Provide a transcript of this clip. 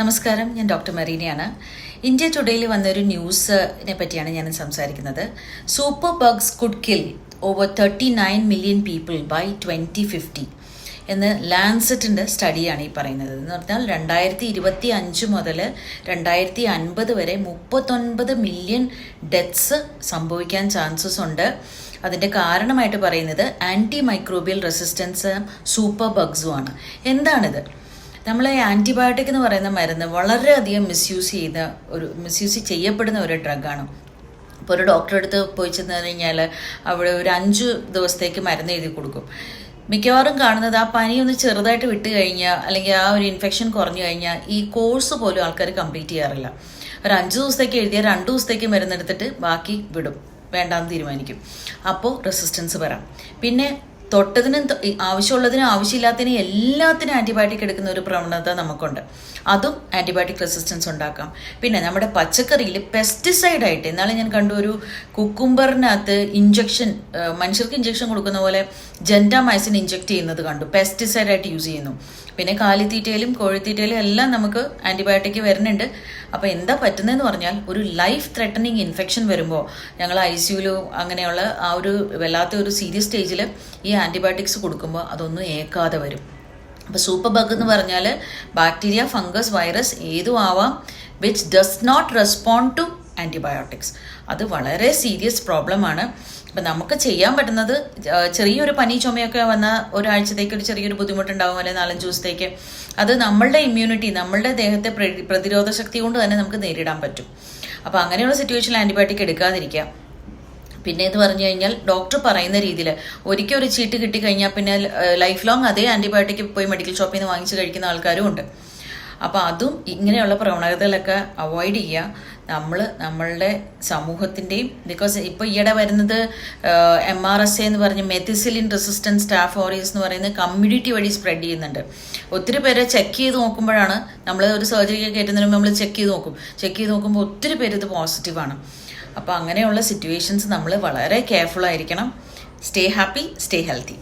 നമസ്കാരം, ഞാൻ doctor മരീനയാണ്. India ടുഡേയിൽ വന്നൊരു ന്യൂസിനെ പറ്റിയാണ് ഞാൻ സംസാരിക്കുന്നത്. Super bugs could kill over 39 million people by 2050 എന്ന് ലാൻസെറ്റിൻ്റെ സ്റ്റഡിയാണ് ഈ പറയുന്നത്. എന്ന് പറഞ്ഞാൽ 2025 മുതൽ 2050 വരെ 39 മില്യൺ ഡെത്ത്സ് സംഭവിക്കാൻ ചാൻസസ് ഉണ്ട്. അതിൻ്റെ കാരണമായിട്ട് പറയുന്നത് ആൻറ്റി മൈക്രോബിയൽ റെസിസ്റ്റൻസ് സൂപ്പർ ബഗ്സുമാണ്. എന്താണിത്? നമ്മൾ ആൻറ്റിബയോട്ടിക് എന്ന് പറയുന്ന മരുന്ന് വളരെയധികം മിസ്യൂസ് ചെയ്യപ്പെടുന്ന ഒരു ഡ്രഗാണ്. ഇപ്പോൾ ഒരു ഡോക്ടറെ അടുത്ത് പോയി ചെന്ന് കഴിഞ്ഞാൽ അവിടെ ഒരു 5 ദിവസത്തേക്ക് മരുന്ന് എഴുതി കൊടുക്കും. മിക്കവാറും കാണുന്നത് ആ പനി ഒന്ന് ചെറുതായിട്ട് വിട്ട് കഴിഞ്ഞാൽ അല്ലെങ്കിൽ ആ ഒരു ഇൻഫെക്ഷൻ കുറഞ്ഞു കഴിഞ്ഞാൽ ഈ കോഴ്സ് പോലും ആൾക്കാർ കംപ്ലീറ്റ് ചെയ്യാറില്ല. ഒരു 5 ദിവസത്തേക്ക് എഴുതിയാൽ 2 ദിവസത്തേക്ക് മരുന്നെടുത്തിട്ട് ബാക്കി വിടും, വേണ്ടാന്ന് തീരുമാനിക്കും. അപ്പോൾ റെസിസ്റ്റൻസ് വരാം. പിന്നെ തൊട്ടതിനും ആവശ്യമുള്ളതിനും ആവശ്യമില്ലാത്തതിനും എല്ലാത്തിനും ആൻറ്റിബയോട്ടിക് എടുക്കുന്ന ഒരു പ്രവണത നമുക്കുണ്ട്. അതും ആൻറ്റിബയോട്ടിക് റെസിസ്റ്റൻസ് ഉണ്ടാക്കാം. പിന്നെ നമ്മുടെ പച്ചക്കറിയിൽ പെസ്റ്റിസൈഡായിട്ട് എന്നാലും ഞാൻ കണ്ടു, ഒരു കുക്കുംബറിനകത്ത് മനുഷ്യർക്ക് ഇഞ്ചക്ഷൻ കൊടുക്കുന്ന പോലെ ജെൻറ്റാമൈസിൻ ഇഞ്ചെക്ട് ചെയ്യുന്നത് കണ്ടു, പെസ്റ്റിസൈഡായിട്ട് യൂസ് ചെയ്യുന്നു. പിന്നെ കാലിത്തീറ്റയിലും കോഴിത്തീറ്റയിലും എല്ലാം നമുക്ക് ആൻറ്റിബയോട്ടിക് വരുന്നുണ്ട്. അപ്പോൾ എന്താ പറ്റുന്നതെന്ന് പറഞ്ഞാൽ, ഒരു ലൈഫ് ത്രെട്ടനിങ് ഇൻഫെക്ഷൻ വരുമ്പോൾ ഞങ്ങൾ ICUയിലോ അങ്ങനെയുള്ള ആ ഒരു വല്ലാത്ത ഒരു സീരിയസ് സ്റ്റേജിൽ ഈ ആൻറ്റിബയോട്ടിക്സ് കൊടുക്കുമ്പോൾ അതൊന്നും ഏക്കാതെ വരും. അപ്പോൾ സൂപ്പർ ബഗ് എന്ന് പറഞ്ഞാൽ ബാക്ടീരിയ, ഫംഗസ്, വൈറസ് ഏതും ആവാം, which does not respond to antibiotics. അത് വളരെ സീരിയസ് പ്രോബ്ലമാണ്. ഇപ്പം നമുക്ക് ചെയ്യാൻ പറ്റുന്നത്, ചെറിയൊരു പനി ചുമയൊക്കെ വന്നാൽ ഒരാഴ്ചത്തേക്ക് ഒരു ചെറിയൊരു ബുദ്ധിമുട്ടുണ്ടാകും, അല്ലെങ്കിൽ 4-5 ദിവസത്തേക്ക്. അത് നമ്മളുടെ ഇമ്മ്യൂണിറ്റി, നമ്മളുടെ ദേഹത്തെ പ്രതിരോധ ശക്തി കൊണ്ട് തന്നെ നമുക്ക് നേരിടാൻ പറ്റും. അപ്പോൾ അങ്ങനെയുള്ള സിറ്റുവേഷനിൽ ആൻറ്റിബയോട്ടിക് എടുക്കാതിരിക്കുക. പിന്നെ എന്ന് പറഞ്ഞു കഴിഞ്ഞാൽ ഡോക്ടർ പറയുന്ന രീതിയിൽ ഒരിക്കൽ ഒരു ചീട്ട് കിട്ടിക്കഴിഞ്ഞാൽ പിന്നെ ലൈഫ് ലോങ് അതേ ആൻറ്റിബയോട്ടിക് പോയി മെഡിക്കൽ ഷോപ്പിൽ നിന്ന് വാങ്ങിച്ച് കഴിക്കുന്ന ആൾക്കാരും ഉണ്ട്. അപ്പോൾ അതും ഇങ്ങനെയുള്ള പ്രവണതകളൊക്കെ അവോയ്ഡ് ചെയ്യുക. നമ്മളുടെ സമൂഹത്തിൻ്റെയും, ബിക്കോസ് ഇപ്പോൾ ഈയിടെ വരുന്നത് MRSA എന്ന് പറഞ്ഞ് മെത്തിസിലിൻ റെസിസ്റ്റൻറ്റ് സ്റ്റാഫ് ഓറിയസ് എന്ന് പറയുന്നത് കമ്മ്യൂണിറ്റി വഴി സ്പ്രെഡ് ചെയ്യുന്നുണ്ട്. ഒത്തിരി പേരെ ചെക്ക് ചെയ്ത് നോക്കുമ്പോഴാണ്, നമ്മൾ ഒരു സർജറിക്ക് കയറ്റുന്നതിന് നമ്മൾ ചെക്ക് ചെയ്ത് നോക്കുമ്പോൾ ഒത്തിരി പേര് ഇത് പോസിറ്റീവാണ്. അപ്പോൾ അങ്ങനെയുള്ള സിറ്റുവേഷൻസ് നമ്മൾ വളരെ കെയർഫുൾ ആയിരിക്കണം. Stay happy, stay healthy.